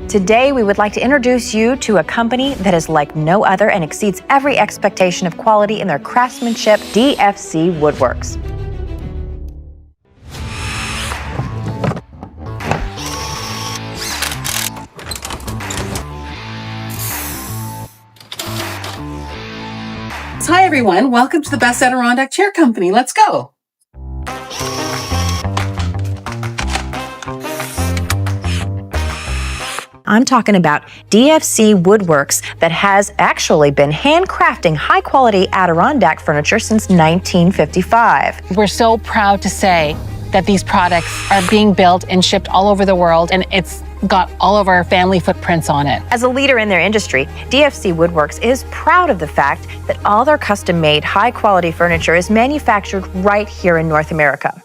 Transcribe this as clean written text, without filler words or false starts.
Today, we would like to introduce you to a company that is like no other and exceeds every expectation of quality in their craftsmanship, DFC Woodworks. Hi everyone, welcome to the Best Adirondack Chair Company. Let's go. I'm talking about DFC Woodworks that has actually been handcrafting high-quality Adirondack furniture since 1955. We're so proud to say that these products are being built and shipped all over the world, and it's got all of our family footprints on it. As a leader in their industry, DFC Woodworks is proud of the fact that all their custom-made, high-quality furniture is manufactured right here in North America.